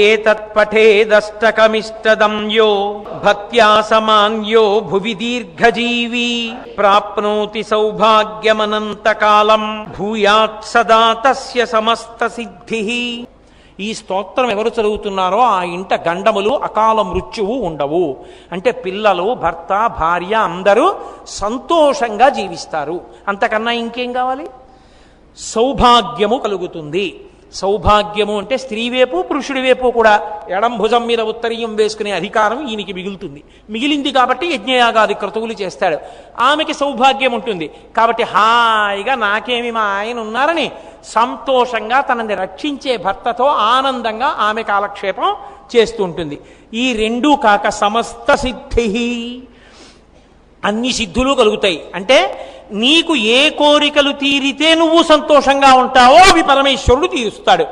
ఏతత్పఠేదష్టకమిష్టదం యో భక్త్యా సమాన్యో భువి దీర్ఘజీవీ ప్రాప్నోతి సౌభాగ్యమనంతకాలం భూయాత్ సదా తస్య సమస్త సిద్ధిః. ఈ స్తోత్రం ఎవరు చదువుతున్నారో ఆ ఇంట గండములు అకాల మృత్యువు ఉండవు. అంటే పిల్లలు, భర్త, భార్య అందరూ సంతోషంగా జీవిస్తారు. అంతకన్నా ఇంకేం కావాలి? సౌభాగ్యము కలుగుతుంది. సౌభాగ్యము అంటే స్త్రీ వైపు పురుషుడి వైపు కూడా ఎడం భుజం మీద ఉత్తరీయం వేసుకునే అధికారం ఈయనకి మిగులుతుంది. మిగిలింది కాబట్టి యజ్ఞయాగాది క్రతువులు చేస్తాడు. ఆమెకి సౌభాగ్యం ఉంటుంది కాబట్టి హాయిగా నాకేమి మా ఆయన ఉన్నారని సంతోషంగా తనని రక్షించే భర్తతో ఆనందంగా ఆమె కాలక్షేపం చేస్తూ ఉంటుంది. ఈ రెండూ కాక సమస్త సిద్ధి, అన్ని సిద్ధులు కలుగుతాయి. అంటే నీకు ఏ కోరికలు తీరితే నువ్వు సంతోషంగా ఉంటావో అవి పరమేశ్వరుడు తీరుస్తాడు.